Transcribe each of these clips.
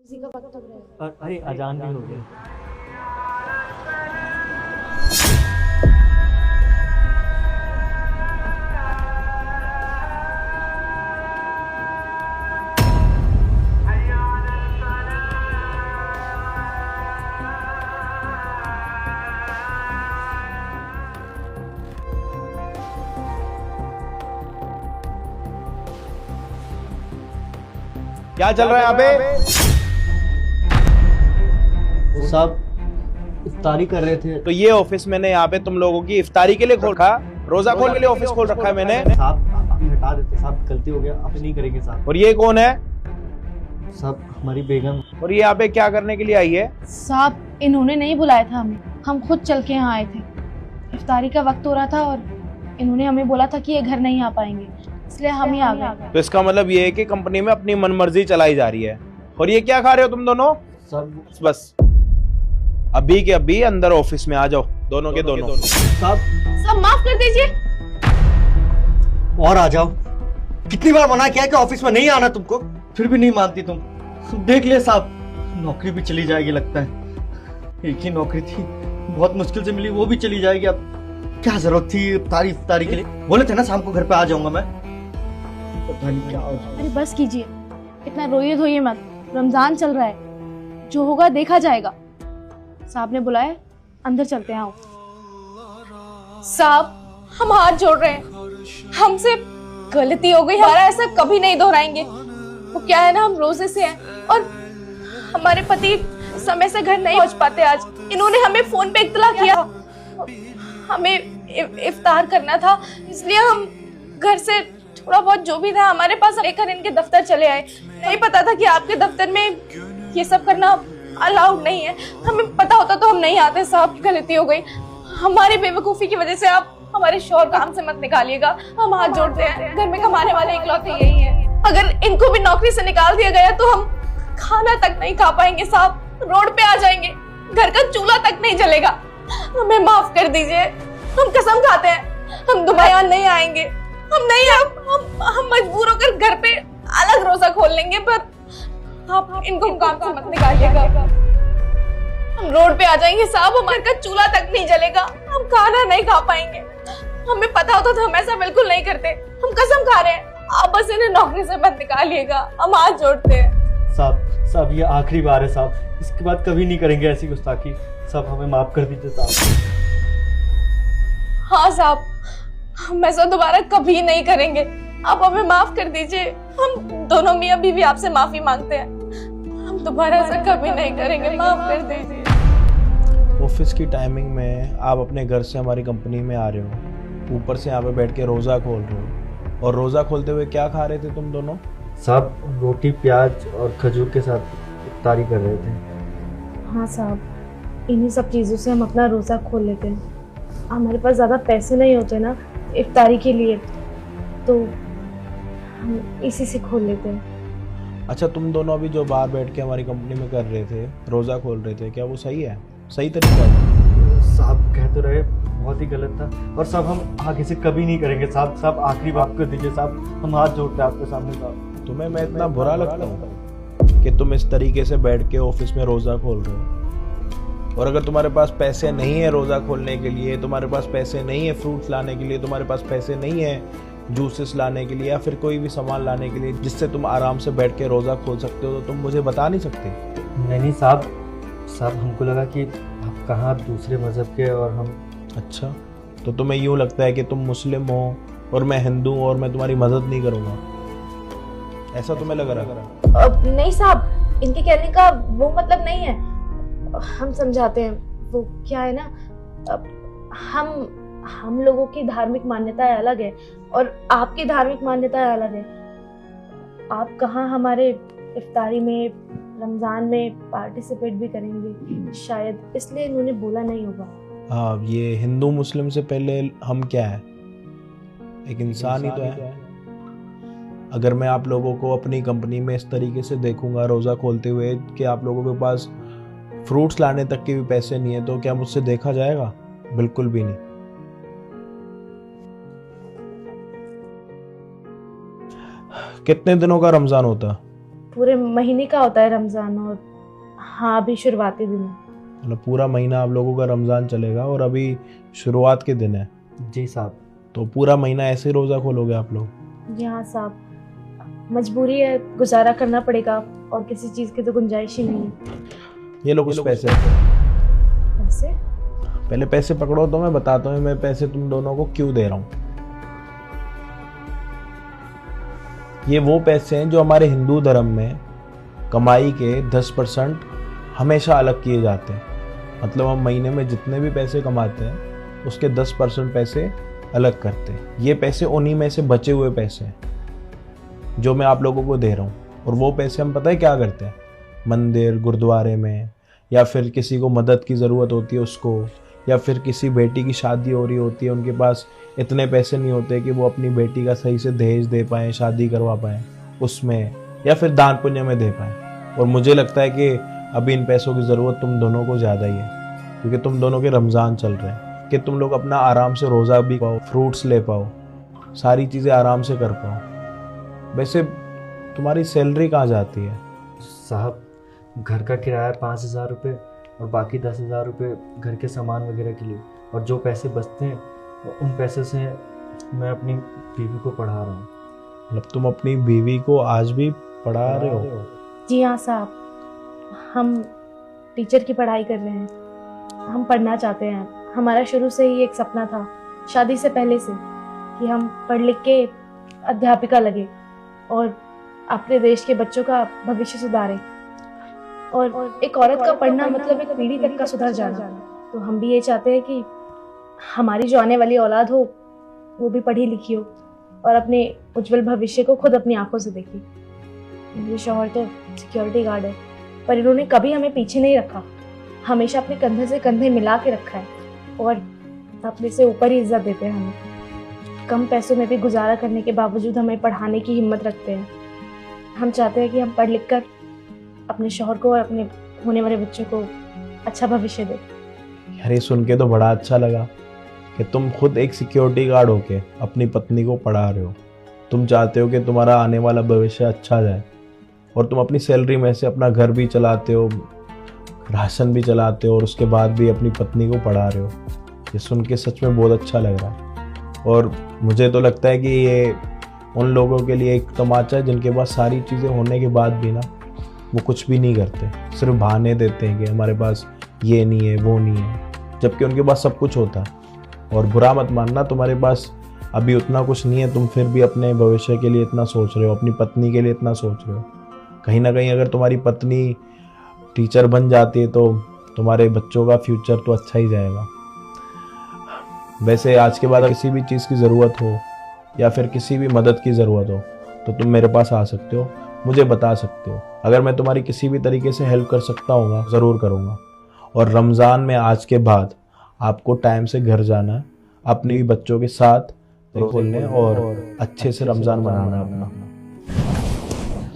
किसी का वक्त हो रहा है। अरे अजान भी हो गया। क्या चल रहा है यहाँ पे? साहब इफ्तारी कर रहे थे। तो ये ऑफिस मैंने यहाँ पे तुम लोगों की इफ्तारी के लिए खोल रखा, रोजा खोल के लिए ऑफिस खोल रखा है मैंने। साहब अभी हटा देते साहब, गलती हो गया, अब नहीं करेंगे साहब। और ये कौन है? साहब हमारी बेगम। और ये यहाँ पे क्या करने के लिए आई है? साहब इन्होंने नहीं बुलाया था हमें, हम खुद चल के यहाँ आए थे। इफ्तारी का वक्त हो रहा था और इन्होंने हमें बोला था कि ये घर नहीं आ पाएंगे, इसलिए हम ही आ गए। तो इसका मतलब ये है कि कंपनी में अपनी मनमर्जी चलाई जा रही है। और ये क्या खा रहे हो तुम दोनों? साहब बस अभी के अभी अंदर ऑफिस में आ जाओ, दोनों के दोनों। साहब माफ कर दीजिए। और आ जाओ। कितनी बार मना किया कि ऑफिस में नहीं आना तुमको, फिर भी नहीं मानती तुम। देख ले साहब, नौकरी भी चली जाएगी लगता है। एक ही नौकरी थी, बहुत मुश्किल से मिली, वो भी चली जाएगी। अब क्या जरूरत थी इफ्तारी के लिए? बोले थे ना शाम को घर पे आ जाऊंगा मैं। पता नहीं क्या हो जाए। अरे बस कीजिए, इतना रोइए धोइए मत, रमजान चल रहा है, जो होगा देखा जाएगा। साहब ने बुलाया, अंदर चलते हैं। आओ साहब, हम हाथ जोड़ रहे हैं, हमसे गलती हो गई, हमारा ऐसा कभी नहीं दोहराएंगे। वो क्या है ना, हम रोजे से हैं और हमारे पति समय से घर नहीं पहुंच पाते। आज इन्होंने हमें फोन पे इत्तला किया, हमें इफ्तार करना था, इसलिए हम घर से थोड़ा बहुत जो भी था हमारे पास लेकर इनके दफ्तर चले आए। नहीं पता था कि आपके दफ्तर में ये सब करना अलाउड नहीं है। हमें पता होता तो हम नहीं आते। साहब गलती हो गई, हमारी बेवकूफी की वजह से आप हमारे शौहर काम से मत निकालिएगा। हम हाथ जोड़ते हैं, घर में कमाने वाले इकलौते यही हैं। अगर इनको भी नौकरी से निकाल दिया गया तो हम खाना तक नहीं खा पाएंगे साहब, रोड पे आ जाएंगे, घर का चूल्हा तक नहीं जलेगा। हमें माफ कर दीजिए, हम कसम खाते हैं हम दोबारा नहीं आएंगे। हम नहीं, हम मजबूर होकर घर पे अलग रोजा खोल लेंगे, पर आप इनको काम से मत निकालिएगा। हम रोड पे आ जाएंगे साहब, हमारे का चूल्हा तक नहीं जलेगा, हम खाना नहीं खा पाएंगे। हमें पता होता तो हम ऐसा बिल्कुल नहीं करते। हम कसम खा रहे हैं, आप बस इन्हें नौकरी से मत निकालिएगा, हम हाथ जोड़ते हैं। साहब ये आखिरी बार है साहब, इसके बाद कभी नहीं करेंगे ऐसी गुस्ताखी। साहब हमें माफ कर दीजिए साहब। हाँ साहब, हम ऐसा दोबारा कभी नहीं करेंगे, आप हमें माफ कर दीजिए। हम दोनों मियां बीवी आपसे माफी मांगते हैं, हम दोबारा ऐसा कभी नहीं करेंगे, माफ कर दीजिए। ऑफिस की टाइमिंग में आप अपने घर से हमारी कंपनी में आ रहे हो, ऊपर से यहाँ पे बैठ के रोजा खोल रहे हो। और रोजा खोलते हुए क्या खा रहे थे तुम दोनों? साहब रोटी प्याज और खजूर के साथ इफ्तारी कर रहे थे। हाँ साहब, इन्हीं सब चीज़ों से हम अपना रोज़ा खोल लेते हैं। हमारे पास ज़्यादा पैसे नहीं होते ना इफ्तारी के लिए, तो हम इसी से खोल लेते हैं। अच्छा, तुम दोनों अभी जो बाहर बैठ के हमारी कंपनी में कर रहे थे, रोजा खोल रहे थे, क्या वो सही है? सही तरीका है? साहब कह तो रहे बहुत ही गलत था, और सब हम आगे से कभी नहीं करेंगे साहब। साहब आखिरी बात कर दीजिए साहब, हम हाथ जोड़ते हैं आपके सामने साहब। तुम्हें मैं इतना बुरा लगता हूँ कि तुम इस तरीके से बैठ के ऑफिस में रोजा खोल रहे हो? और अगर तुम्हारे पास पैसे नहीं है रोजा खोलने के लिए, तुम्हारे पास पैसे नहीं है फ्रूट्स लाने के लिए, तुम्हारे पास पैसे नहीं है जूसेस लाने के लिए या फिर कोई भी सामान लाने के लिए जिससे तुम आराम से बैठ के रोजा खोल सकते हो, तो तुम मुझे बता नहीं सकते? नहीं साहब हमको लगा कि आप कहाँ दूसरे मजहब के और हम। अच्छा, तो तुम्हें यूं लगता है कि तुम मुस्लिम हो और मैं हिंदू हूं और मैं तुम्हारी मदद नहीं करूंगा, ऐसा तुम्हें लग रहा है? नहीं साहब, इनके कहने का वो मतलब नहीं है, हम समझाते हैं। वो क्या है ना, हम लोगों की धार्मिक मान्यताएं अलग है और आपकी धार्मिक मान्यताएं अलग है। आप कहाँ हमारे इफ्तारी में रमजान में पार्टिसिपेट भी करेंगे शायद, इसलिए इन्होंने बोला नहीं होगा। हाँ, ये हिंदू मुस्लिम से पहले हम क्या है? एक इंसान ही तो है। अगर मैं आप लोगों को अपनी कंपनी में इस तरीके से देखूंगा रोजा खोलते हुए कि आप लोगों के पास फ्रूट्स लाने तक के भी पैसे नहीं है, तो क्या मुझसे देखा जाएगा? बिल्कुल भी नहीं। कितने दिनों का रमजान होता? पूरे महीने का होता है रमज़ान, और हाँ अभी शुरुआती दिन है। मतलब पूरा महीना आप लोगों का रमज़ान चलेगा और अभी शुरुआत के दिन है, जी साहब। तो पूरा महीना ऐसे ही रोज़ा खोलोगे आप लोग? जी हाँ साहब, मजबूरी है, गुजारा करना पड़ेगा और किसी चीज़ की तो गुंजाइश ही नहीं है। ये लो कुछ पैसे। वैसे पहले पैसे पकड़ो तो मैं बताता हूँ मैं पैसे तुम दोनों को क्यों दे रहा हूँ। ये वो पैसे हैं जो हमारे हिंदू धर्म में कमाई के 10% हमेशा अलग किए जाते हैं। मतलब हम महीने में जितने भी पैसे कमाते हैं उसके 10% पैसे अलग करते हैं। ये पैसे उन्हीं में से बचे हुए पैसे हैं जो मैं आप लोगों को दे रहा हूँ। और वो पैसे हम पता है क्या करते हैं, मंदिर गुरुद्वारे में, या फिर किसी को मदद की ज़रूरत होती है उसको, या फिर किसी बेटी की शादी हो रही होती है, उनके पास इतने पैसे नहीं होते कि वो अपनी बेटी का सही से दहेज दे पाएँ, शादी करवा पाएँ उसमें, या फिर दान पुण्य में दे पाएँ। और मुझे लगता है कि अभी इन पैसों की ज़रूरत तुम दोनों को ज़्यादा ही है, क्योंकि तुम दोनों के रमज़ान चल रहे हैं, कि तुम लोग अपना आराम से रोज़ा भी पाओ, फ्रूट्स ले पाओ, सारी चीज़ें आराम से कर पाओ। वैसे तुम्हारी सैलरी कहाँ जाती है? साहब घर का किराया 5,000 रुपये और बाकी 10,000 रुपये घर के सामान वगैरह के लिए, और जो पैसे बचते हैं उन पैसे से मैं अपनी बीवी को पढ़ा रहा हूँ। मतलब तुम अपनी बीवी को आज भी पढ़ा रहे हो? जी हाँ साहब, हम टीचर की पढ़ाई कर रहे हैं, हम पढ़ना चाहते हैं। हमारा शुरू से ही एक सपना था, शादी से पहले से, कि हम पढ़ लिख के अध्यापिका लगे और अपने देश के बच्चों का भविष्य सुधारें। और एक औरत का पढ़ना मतलब एक पीढ़ी तक का सुधर जाना। तो हम भी ये चाहते हैं कि हमारी जो आने वाली औलाद हो वो भी पढ़ी लिखी हो और अपने उज्जवल भविष्य को खुद अपनी आंखों से देखे। मेरे शौहर तो सिक्योरिटी गार्ड है, पर इन्होंने कभी हमें पीछे नहीं रखा, हमेशा अपने कंधे से कंधे मिला के रखा है और अपने से ऊपर ही इज्जत देते हैं हमें। कम पैसों में भी गुजारा करने के बावजूद हमें पढ़ाने की हिम्मत रखते हैं। हम चाहते हैं कि हम पढ़ लिख कर अपने शौहर को और अपने होने वाले बच्चों को अच्छा भविष्य दें। यार ये सुन के तो बड़ा अच्छा लगा कि तुम खुद एक सिक्योरिटी गार्ड होके अपनी पत्नी को पढ़ा रहे हो। तुम चाहते हो कि तुम्हारा आने वाला भविष्य अच्छा जाए, और तुम अपनी सैलरी में से अपना घर भी चलाते हो, राशन भी चलाते हो, और उसके बाद भी अपनी पत्नी को पढ़ा रहे हो। ये सुन के सच में बहुत अच्छा लग रहा है। और मुझे तो लगता है कि ये उन लोगों के लिए एक तमाचा है जिनके पास सारी चीज़ें होने के बाद भी ना वो कुछ भी नहीं करते, सिर्फ बहाने देते हैं कि हमारे पास ये नहीं है वो नहीं है, जबकि उनके पास सब कुछ होता है। और बुरा मत मानना, तुम्हारे पास अभी उतना कुछ नहीं है, तुम फिर भी अपने भविष्य के लिए इतना सोच रहे हो, अपनी पत्नी के लिए इतना सोच रहे हो। कहीं ना कहीं अगर तुम्हारी पत्नी टीचर बन जाती है तो तुम्हारे बच्चों का फ्यूचर तो अच्छा ही जाएगा। वैसे आज के बाद किसी भी चीज़ की ज़रूरत हो या फिर किसी भी मदद की ज़रूरत हो तो तुम मेरे पास आ सकते हो, मुझे बता सकते हो। अगर मैं तुम्हारी किसी भी तरीके से हेल्प कर सकता हूँ ज़रूर करूँगा। और रमज़ान में आज के बाद आपको टाइम से घर जाना है, अपने बच्चों के साथ खोलने और अच्छे से रमज़ान मनाना अपना।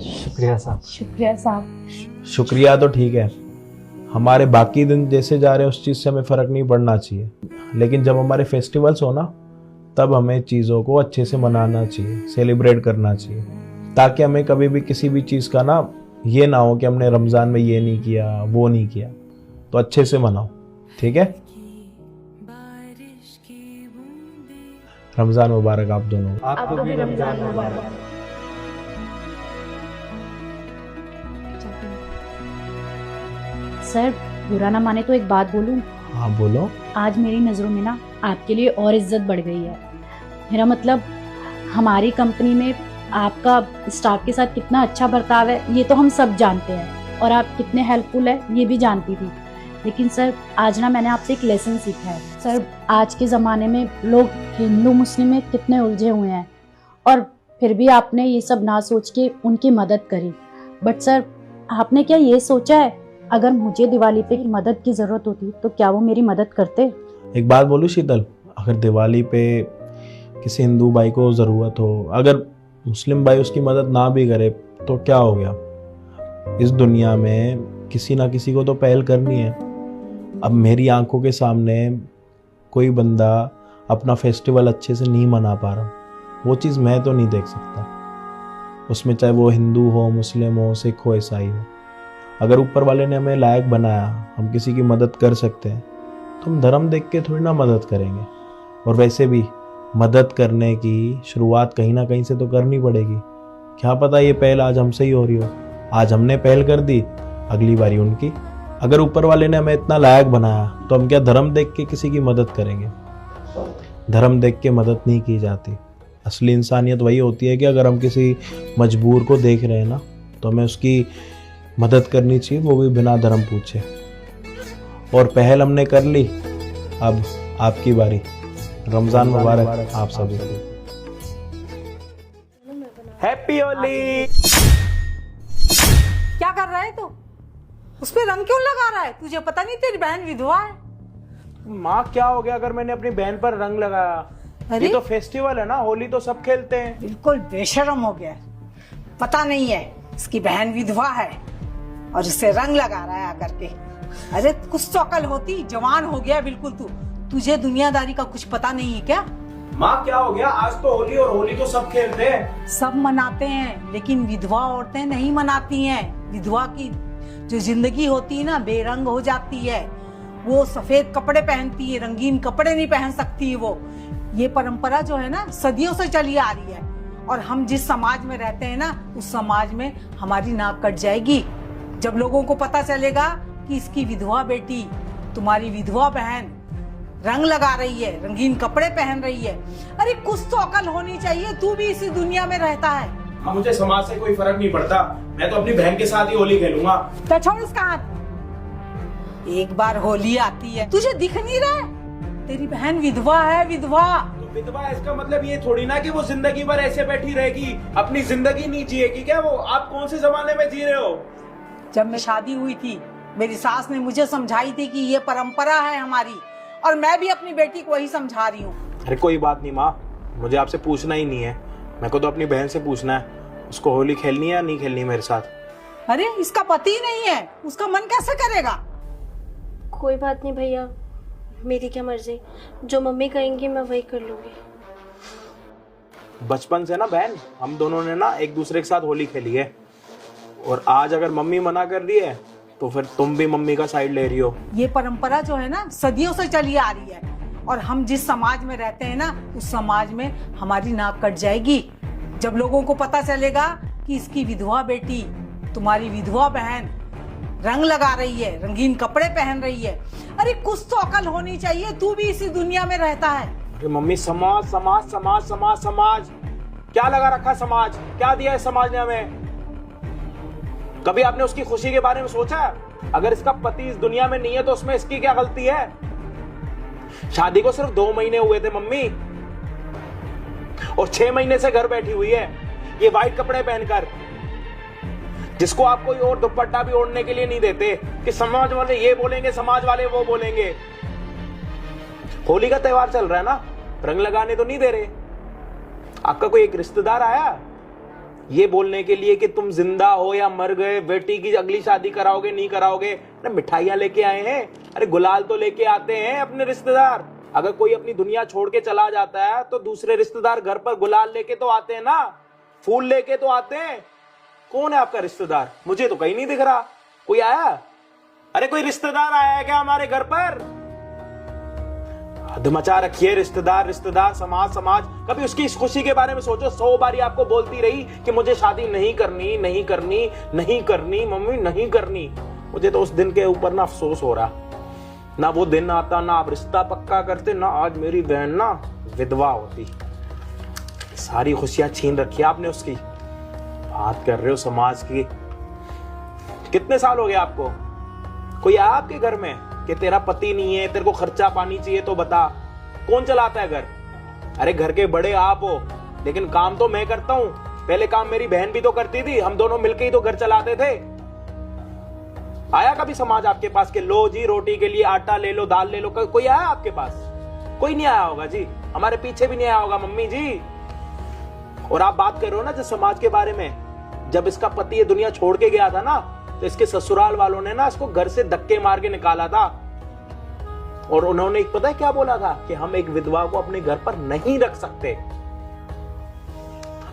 शुक्रिया साहब। शुक्रिया साहब। शुक्रिया तो ठीक है, हमारे बाकी दिन जैसे जा रहे हैं उस चीज़ से हमें फ़र्क नहीं पड़ना चाहिए, लेकिन जब हमारे फेस्टिवल्स हो ना तब हमें चीज़ों को अच्छे से मनाना चाहिए, सेलिब्रेट करना चाहिए, ताकि हमें कभी भी किसी भी चीज़ का ना ये ना हो कि हमने रमज़ान में ये नहीं किया वो नहीं किया। तो अच्छे से मनाओ, ठीक है? रमज़ान मुबारक आप दोनों। आपको भी रमज़ान मुबारक। सर बुरा ना माने तो एक बात बोलूं? हाँ बोलो। आज मेरी नज़रों में ना आपके लिए और इज्जत बढ़ गई है। मेरा मतलब हमारी कंपनी में आपका स्टाफ के साथ कितना अच्छा बर्ताव है ये तो हम सब जानते हैं, और आप कितने हेल्पफुल है ये भी जानती थी। लेकिन सर आज ना मैंने आपसे एक लेसन सीखा है। सर आज के ज़माने में लोग हिंदू मुस्लिम में कितने उलझे हुए हैं, और फिर भी आपने ये सब ना सोच के उनकी मदद करी। बट सर आपने क्या ये सोचा है अगर मुझे दिवाली पे मदद की ज़रूरत होती तो क्या वो मेरी मदद करते? एक बात बोलूं शीतल, अगर दिवाली पे किसी हिंदू भाई को ज़रूरत हो, अगर मुस्लिम भाई उसकी मदद ना भी करे तो क्या हो गया? इस दुनिया में किसी ना किसी को तो पहल करनी है। अब मेरी आंखों के सामने कोई बंदा अपना फेस्टिवल अच्छे से नहीं मना पा रहा, वो चीज़ मैं तो नहीं देख सकता। उसमें चाहे वो हिंदू हो, मुस्लिम हो, सिख हो, ईसाई हो। अगर ऊपर वाले ने हमें लायक बनाया, हम किसी की मदद कर सकते हैं, तो हम धर्म देख के थोड़ी ना मदद करेंगे। और वैसे भी मदद करने की शुरुआत कहीं ना कहीं से तो करनी पड़ेगी। क्या पता ये पहल आज हमसे ही हो रही हो। आज हमने पहल कर दी, अगली बारी उनकी। अगर ऊपर वाले ने हमें इतना लायक बनाया तो हम क्या धर्म देख के किसी की मदद करेंगे? धर्म देख के मदद नहीं की जाती। असली इंसानियत वही होती है कि अगर हम किसी मजबूर को देख रहे हैं ना, तो हमें उसकी मदद करनी चाहिए, वो भी बिना धर्म पूछे। और पहल हमने कर ली, अब आपकी बारी। रमजान मुबारक आप सभी। हैप्पी होली। क्या कर रहा है तू? उस पे रंग क्यों लगा रहा है? तुझे पता नहीं तेरी बहन विधवा है? माँ क्या हो गया अगर मैंने अपनी बहन पर रंग लगाया? अरे? ये तो फेस्टिवल है ना, होली तो सब खेलते हैं। बिल्कुल बेशरम हो गया। पता नहीं है इसकी बहन विधवा है और इससे रंग लगा रहा है आकर के। अरे कुछ तो अकल होती, जवान हो गया बिल्कुल तू। तुझे दुनियादारी का कुछ पता नहीं है क्या? माँ क्या हो गया? आज तो होली, और होली तो सब खेलते हैं। सब मनाते हैं, लेकिन विधवा औरतें नहीं मनाती हैं। विधवा की जो जिंदगी होती है ना, बेरंग हो जाती है। वो सफेद कपड़े पहनती है, रंगीन कपड़े नहीं पहन सकती वो। ये परंपरा जो है ना, सदियों से चली आ रही है। और हम जिस समाज में रहते हैं ना, उस समाज में हमारी नाक कट जाएगी जब लोगों को पता चलेगा कि इसकी विधवा बेटी, तुम्हारी विधवा बहन रंग लगा रही है, रंगीन कपड़े पहन रही है। अरे कुछ तो अकल होनी चाहिए, तू भी इसी दुनिया में रहता है। हाँ, मुझे समाज से कोई फर्क नहीं पड़ता, मैं तो अपनी बहन के साथ ही होली खेलूंगा। तो छोड़ इसका हाथ। एक बार होली आती है, तुझे दिख नहीं रहा है? तेरी बहन विधवा है, विधवा। तो विधवा इसका मतलब ये थोड़ी ना कि वो जिंदगी भर ऐसे बैठी रहेगी, अपनी जिंदगी नहीं जिएगी क्या वो? आप कौन से जमाने में जी रहे हो? जब मैं शादी हुई थी, मेरी सास ने मुझे समझाई थी कि ये परंपरा है हमारी, और मैं भी अपनी बेटी को वही समझा रही हूँ। अरे कोई बात नहीं माँ, मुझे आपसे पूछना ही नहीं है। मेरे को तो अपनी बहन से पूछना है, उसको होली खेलनी है या नहीं खेलनी मेरे साथ। अरे इसका पति नहीं है, उसका मन कैसे करेगा? कोई बात नहीं भैया, मेरी क्या मर्जी, जो मम्मी कहेंगी मैं वही कर लूंगी। बचपन से ना बहन, हम दोनों ने ना एक दूसरे के साथ होली खेली है, और आज अगर मम्मी मना कर रही है तो फिर तुम भी मम्मी का साइड ले रही हो। ये परंपरा जो है ना, सदियों से चली आ रही है। और हम जिस समाज में रहते हैं ना, उस समाज में हमारी नाक कट जाएगी जब लोगों को पता चलेगा कि इसकी विधवा बेटी, तुम्हारी विधवा बहन रंग लगा रही है, रंगीन कपड़े पहन रही है। अरे कुछ तो अकल होनी चाहिए, तू भी इसी दुनिया में रहता है। अरे मम्मी, समाज समाज समाज समाज समाज क्या लगा रखा? समाज क्या दिया है समाज ने हमें? कभी आपने उसकी खुशी के बारे में सोचा? अगर इसका पति इस दुनिया में नहीं है तो उसमें इसकी क्या गलती है? शादी को सिर्फ 2 महीने हुए थे मम्मी, और 6 महीने से घर बैठी हुई है ये व्हाइट कपड़े पहनकर, जिसको आप कोई और दुपट्टा भी ओढ़ने के लिए नहीं देते कि समाज वाले ये बोलेंगे, समाज वाले वो बोलेंगे। होली का त्योहार चल रहा है ना, रंग लगाने तो नहीं दे रहे। आपका कोई एक रिश्तेदार आया ये बोलने के लिए कि तुम जिंदा हो या मर गए, बेटी की अगली शादी कराओगे नहीं कराओगे? अरे मिठाइयां लेके आए हैं, अरे गुलाल तो लेके आते हैं अपने रिश्तेदार। अगर कोई अपनी दुनिया छोड़ के चला जाता है तो दूसरे रिश्तेदार घर पर गुलाल लेके तो आते हैं ना, फूल लेके तो आते हैं। कौन है आपका रिश्तेदार? मुझे तो कहीं नहीं दिख रहा। कोई आया? अरे कोई रिश्तेदार आया है क्या हमारे घर पर? हद मचा रखी है, रिश्तेदार रिश्तेदार, समाज समाज। कभी उसकी इस खुशी के बारे में सोचो। 100 बारी आपको बोलती रही कि मुझे शादी नहीं करनी, नहीं करनी, नहीं करनी, मम्मी नहीं करनी। मुझे तो उस दिन के ऊपर ना अफसोस हो रहा, ना वो दिन आता, ना आप रिश्ता पक्का करते, ना आज मेरी बहन ना विधवा होती। सारी खुशियां छीन रखी आपने उसकी। बात कर रहे हो समाज की? कितने साल हो गए आपको? कोई आया आपके घर में कि तेरा पति नहीं है, तेरे को खर्चा पानी चाहिए तो बता? कौन चलाता है घर? अरे घर के बड़े आप हो, लेकिन काम तो मैं करता हूं। पहले काम मेरी बहन भी तो करती थी, हम दोनों मिलके ही तो घर चलाते थे। आया कभी समाज आपके पास के लो जी रोटी के लिए आटा ले लो, दाल ले लो? कोई आया आपके पास? कोई नहीं आया होगा जी, हमारे पीछे भी नहीं आया होगा मम्मी जी। और आप बात कर रहे हो ना जिस समाज के बारे में, जब इसका पति ये दुनिया छोड़ के गया था ना, तो इसके ससुराल वालों ने ना इसको घर से धक्के मार के निकाला था। और उन्होंने पता है क्या बोला था? कि हम एक विधवा को अपने घर पर नहीं रख सकते।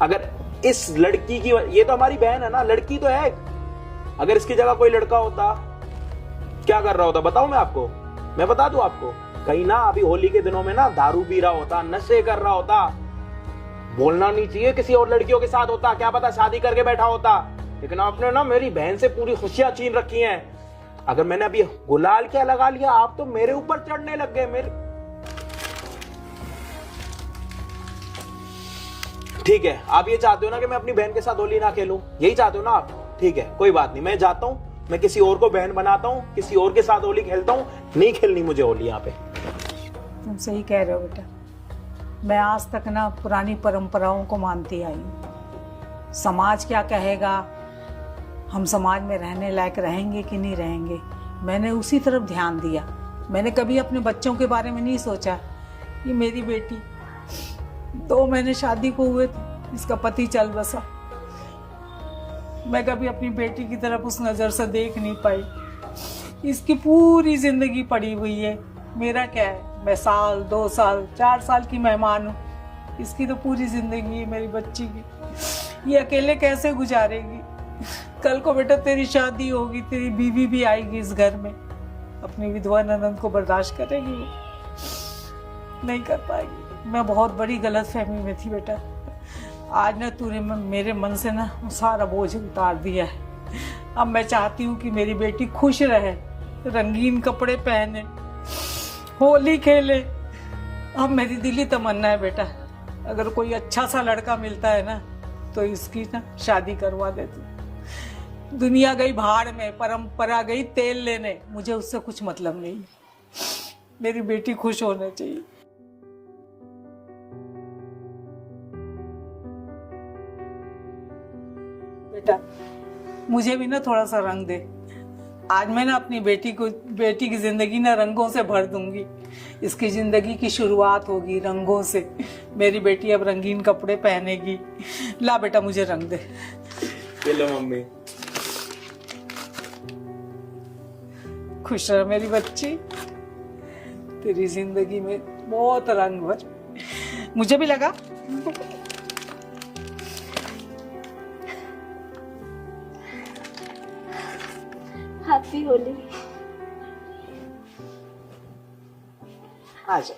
अगर इस लड़की की, ये तो हमारी बहन है ना, लड़की तो है। अगर इसकी जगह कोई लड़का होता, क्या कर रहा होता बताओ मैं आपको, मैं बता दूं आपको, कहीं ना अभी होली के दिनों में ना दारू पी रहा होता, नशे कर रहा होता। बोलना नहीं चाहिए, किसी और लड़कियों के साथ होता, क्या पता शादी करके बैठा होता। लेकिन आपने ना मेरी बहन से पूरी खुशियां छीन रखी हैं। अगर मैंने अभी गुलाल क्या लगा लिया, आप तो मेरे ऊपर चढ़ने लग गए। मेरे ठीक है, आप ये चाहते हो ना कि मैं अपनी बहन के साथ होली ना खेलूं, यही चाहते हो ना आप? ठीक है, कोई बात नहीं, मैं जाता हूं, मैं किसी और को बहन बनाता हूं, किसी और के साथ होली खेलता हूं। नहीं खेलनी मुझे होली यहाँ पे। तुम सही कह रहे हो बेटा, मैं आज तक ना पुरानी परंपराओं को मानती आई हूँ। समाज क्या कहेगा, हम समाज में रहने लायक रहेंगे कि नहीं रहेंगे, मैंने उसी तरफ ध्यान दिया। मैंने कभी अपने बच्चों के बारे में नहीं सोचा कि मेरी बेटी 2 महीने शादी को हुए थे, इसका पति चल बसा। मैं कभी अपनी बेटी की तरफ उस नज़र से देख नहीं पाई। इसकी पूरी जिंदगी पड़ी हुई है, मेरा क्या है, मैं साल 2 साल 4 साल की मेहमान हूँ। इसकी तो पूरी जिंदगी है मेरी बच्ची की, ये अकेले कैसे गुजारेगी। कल को बेटा तेरी शादी होगी, तेरी बीवी भी आएगी इस घर में, अपनी विधवा ननद को बर्दाश्त करेगी वो? नहीं कर पाएगी। मैं बहुत बड़ी गलतफहमी में थी बेटा, आज ना तूने मेरे मन से ना सारा बोझ उतार दिया है। अब मैं चाहती हूँ कि मेरी बेटी खुश रहे, रंगीन कपड़े पहने, होली खेले। अब मेरी दिली तमन्ना है बेटा, अगर कोई अच्छा सा लड़का मिलता है ना तो इसकी ना शादी करवा देती। दुनिया गई भाड़ में, परंपरा गई तेल लेने, मुझे उससे कुछ मतलब नहीं। मेरी बेटी खुश होना चाहिए। बेटा मुझे भी ना थोड़ा सा रंग दे। आज मैं ना अपनी बेटी की जिंदगी ना रंगों से भर दूंगी। इसकी जिंदगी की शुरुआत होगी रंगों से। मेरी बेटी अब रंगीन कपड़े पहनेगी। ला बेटा मुझे रंग दे। चलो मम्मी। खुश रह मेरी बच्ची, तेरी जिंदगी में बहुत रंग भर। मुझे भी लगा। हैप्पी होली। आ जाओ,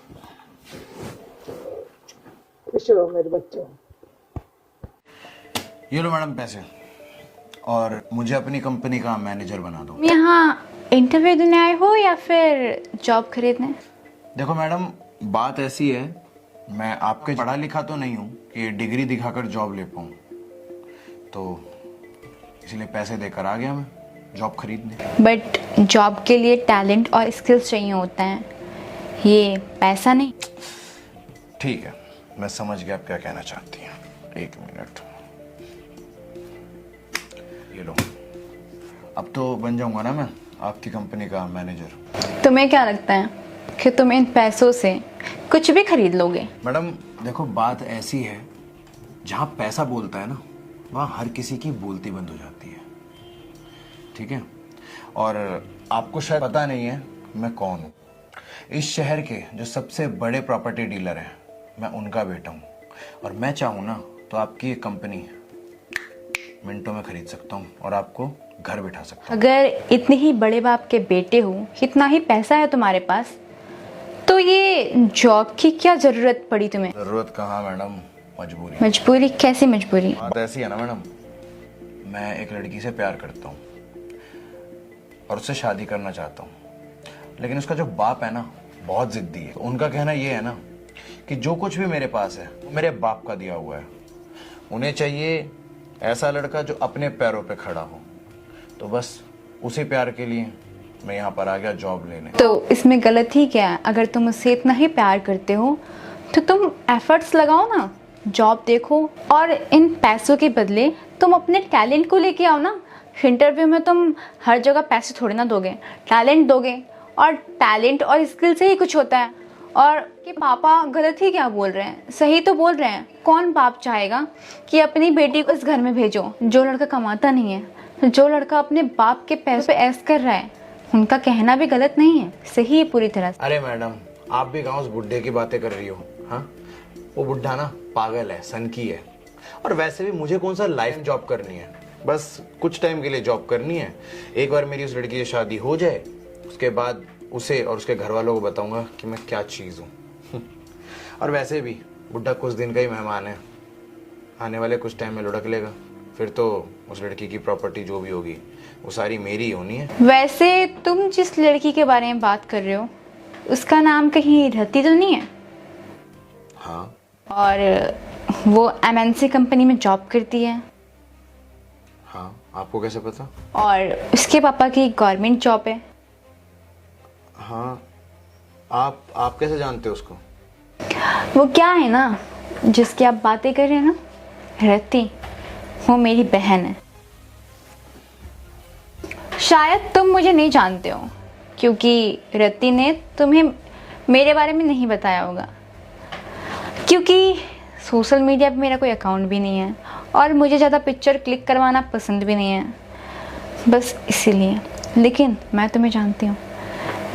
खुश रहो मेरे बच्चों। ये लो मैडम पैसे, और मुझे अपनी कंपनी का मैनेजर बना दो। यहाँ इंटरव्यू देने आए हो या फिर जॉब खरीदने? देखो मैडम, बात ऐसी है, मैं आपके पढ़ा लिखा तो नहीं हूँ कि डिग्री दिखाकर जॉब ले पाऊँ, तो इसलिए पैसे देकर आ गया मैं जॉब खरीदने। बट जॉब के लिए टैलेंट और स्किल्स चाहिए होते हैं, ये पैसा नहीं। ठीक है, मैं समझ गया आप क्या कहना चाहती हैं। 1 मिनट, ये लो। अब तो बन जाऊंगा ना मैं आपकी कंपनी का मैनेजर। तुम्हें क्या लगता है कि तुम इन पैसों से कुछ भी खरीद लोगे? मैडम देखो, बात ऐसी है, जहाँ पैसा बोलता है ना, वहाँ हर किसी की बोलती बंद हो जाती है। ठीक है, और आपको शायद पता नहीं है मैं कौन हूँ। इस शहर के जो सबसे बड़े प्रॉपर्टी डीलर हैं, मैं उनका बेटा हूँ, और मैं चाहूँ ना तो आपकी ये कंपनी मिनटों में खरीद सकता हूँ और आपको घर बैठा सकता हूँ। अगर इतने ही बड़े बाप के बेटे हो, इतना ही पैसा है तुम्हारे पास, तो ये जॉब की क्या जरूरत पड़ी तुम्हें? जरूरत कहाँ मैडम, मजबूरी। मजबूरी? कैसी मजबूरी? बात ऐसी है ना मैडम, मैं एक लड़की से प्यार करता हूँ और उससे शादी करना चाहता हूँ, लेकिन उसका जो बाप है ना बहुत जिद्दी है। उनका कहना ये है ना कि जो कुछ भी मेरे पास है वो मेरे बाप का दिया हुआ है। उन्हें चाहिए ऐसा लड़का जो अपने पैरों पे खड़ा हो, तो बस उसी प्यार के लिए मैं यहाँ पर आ गया जॉब लेने। तो इसमें गलत ही क्या है? अगर तुम उससे इतना ही प्यार करते हो तो तुम एफर्ट्स लगाओ ना, जॉब देखो, और इन पैसों के बदले तुम अपने टैलेंट को लेके आओ ना। इंटरव्यू में तुम हर जगह पैसे थोड़ी ना दोगे, टैलेंट दोगे, और टैलेंट और स्किल से ही कुछ होता है। और कि पापा गलत ही क्या बोल रहे हैं, सही तो बोल रहे हैं। कौन बाप चाहेगा कि अपनी बेटी को इस घर में भेजो जो लड़का कमाता नहीं है, जो लड़का अपने बाप के पैसे पे ऐश कर रहा है? उनका कहना भी गलत नहीं है, सही है पूरी तरह से। अरे मैडम, आप भी गाँव उस बुढ़े की बातें कर रही हो। हाँ, वो बुढ़ा ना पागल है, सनकी है। और वैसे भी मुझे कौन सा लाइफ जॉब करनी है, बस कुछ टाइम के लिए जॉब करनी है। एक बार मेरी उस लड़की से शादी हो जाए, उसके बाद उसे और उसके घर वालों को बताऊंगा कि मैं क्या चीज़ हूँ। और वैसे भी बुड्ढा कुछ दिन का ही मेहमान है, आने वाले कुछ टाइम में लुढ़क लेगा, फिर तो उस लड़की की प्रॉपर्टी जो भी होगी वो सारी मेरी ही होनी है। वैसे तुम जिस लड़की के बारे में बात कर रहे हो उसका नाम कहीं रति तो नहीं है? हाँ। और वो MNC कंपनी में जॉब करती है? हाँ, आपको कैसे पता? और उसके पापा की गवर्नमेंट जॉब है? हाँ। आप कैसे जानते हो उसको? वो क्या है ना, जिसकी आप बातें कर रहे हैं ना, रति, वो मेरी बहन है। शायद तुम मुझे नहीं जानते हो क्योंकि रति ने तुम्हें मेरे बारे में नहीं बताया होगा, क्योंकि सोशल मीडिया पे मेरा कोई अकाउंट भी नहीं है और मुझे ज़्यादा पिक्चर क्लिक करवाना पसंद भी नहीं है, बस इसीलिए। लेकिन मैं तुम्हें जानती हूँ,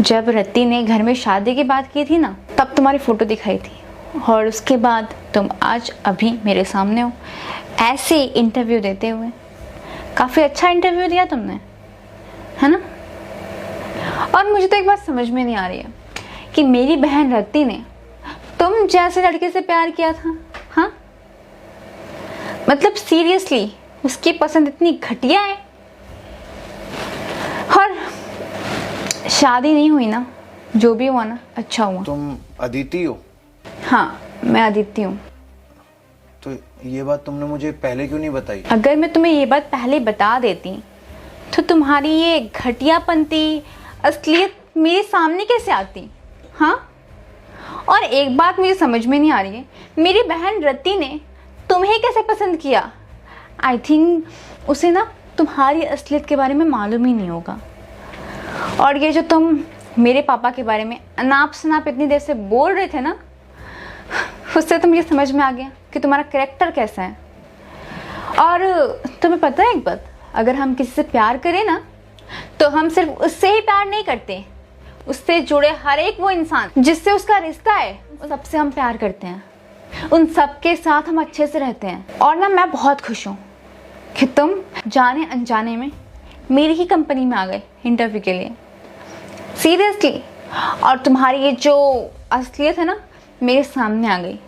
जब रति ने घर में शादी की बात की थी ना, तब तुम्हारी फ़ोटो दिखाई थी और उसके बाद तुम आज अभी मेरे सामने हो ऐसे इंटरव्यू देते हुए। काफ़ी अच्छा इंटरव्यू दिया तुमने, है ना? और मुझे तो एक बात समझ में नहीं आ रही है कि मेरी बहन रति ने तुम जैसे लड़के से प्यार किया था, हाँ? मतलब सीरियसली उसकी पसंद इतनी घटिया है? और शादी नहीं हुई ना, जो भी हुआ ना अच्छा हुआ। तुम अदिति हो? हाँ, मैं अदिति हूँ। तो ये बात तुमने मुझे पहले क्यों नहीं बताई? अगर मैं तुम्हें ये बात पहले बता देती तो तुम्हारी ये घटियापंती असलियत मेरे सामने कैसे आती, हाँ? और एक बात मुझे समझ में नहीं आ रही है, मेरी बहन रति ने तुम्हें कैसे पसंद किया? आई थिंक उसे ना तुम्हारी असलियत के बारे में मालूम ही नहीं होगा। और ये जो तुम मेरे पापा के बारे में अनाप शनाप इतनी देर से बोल रहे थे ना, उससे तो मुझे समझ में आ गया कि तुम्हारा कैरेक्टर कैसा है। और तुम्हें पता है एक बात, अगर हम किसी से प्यार करें ना, तो हम सिर्फ उससे ही प्यार नहीं करते, उससे जुड़े हर एक वो इंसान जिससे उसका रिश्ता है, उस सबसे हम प्यार करते हैं, उन सबके साथ हम अच्छे से रहते हैं। और ना मैं बहुत खुश हूँ कि तुम जाने अनजाने में मेरी ही कंपनी में आ गए इंटरव्यू के लिए, सीरियसली। और तुम्हारी ये जो असलियत है ना मेरे सामने आ गई,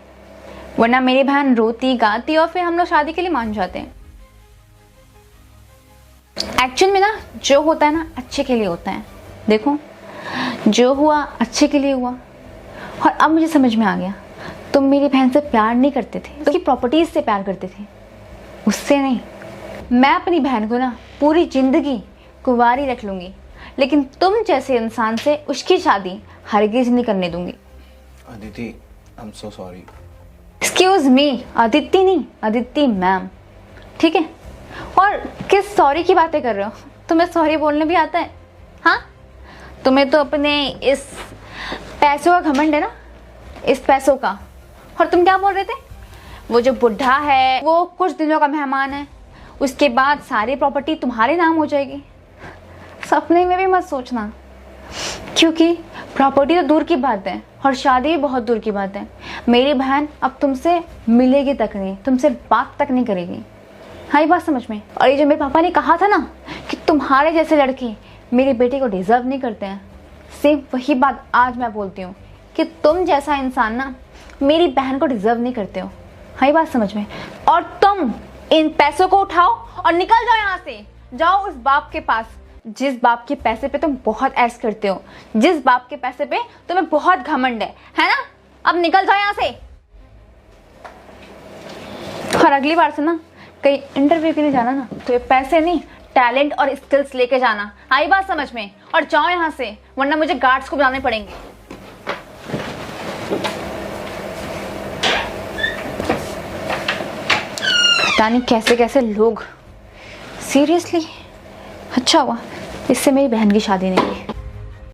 वरना मेरी बहन रोती गाती और फिर हम लोग शादी के लिए मान जाते हैं। एक्चुअल में ना जो होता है ना अच्छे के लिए होता है। देखो, जो हुआ अच्छे के लिए हुआ। और अब मुझे समझ में आ गया, तुम मेरी बहन से प्यार नहीं करते थे, उसकी प्रॉपर्टीज से प्यार करते थे, उससे नहीं। मैं अपनी बहन को ना पूरी जिंदगी कुंवारी रख लूंगी, लेकिन तुम जैसे इंसान से उसकी शादी हरगिज नहीं करने दूंगी। Aditi, I am so sorry. Excuse me, Aditi नहीं, अदिति मैम, ठीक है? और किस सॉरी की बातें कर रहे हो? तुम्हें सॉरी बोलने भी आता है? हाँ, तुम्हें तो अपने इस पैसों का घमंड है ना, इस पैसों का। और तुम क्या बोल रहे थे? वो जो बुढ़ा है वो कुछ दिनों का मेहमान है, उसके बाद सारी प्रॉपर्टी तुम्हारे नाम हो जाएगी। सपने में भी मत सोचना, क्योंकि प्रॉपर्टी तो दूर की बात है और शादी भी बहुत दूर की बात है। मेरी बहन अब तुमसे मिलेगी तक नहीं, तुमसे बात तक नहीं करेगी। हाँ, ये बात समझ में। और ये जो मेरे पापा ने कहा था ना कि तुम्हारे जैसे लड़के मेरी बेटी को डिजर्व नहीं करते हैं, सेम वही बात आज मैं बोलती हूँ कि तुम जैसा इंसान ना मेरी बहन को डिजर्व नहीं करते हो। हाँ, ये बात समझ में। और तुम इन पैसों को उठाओ और निकल जाओ यहाँ से। जाओ उस बाप के पास जिस बाप के पैसे पे तुम बहुत ऐश करते हो, जिस बाप के पैसे पे तुम्हें बहुत घमंड है ना? अब निकल जाओ यहाँ से। और अगली बार से ना कहीं इंटरव्यू के लिए जाना ना, तो ये पैसे नहीं, टैलेंट और स्किल्स लेके जाना। आई बात समझ में? और जाओ यहाँ से, वरना मुझे गार्ड्स को बुलाने पड़ेंगे। पता नहीं कैसे कैसे लोग। सीरियसली अच्छा हुआ इससे मेरी बहन की शादी नहीं हुई।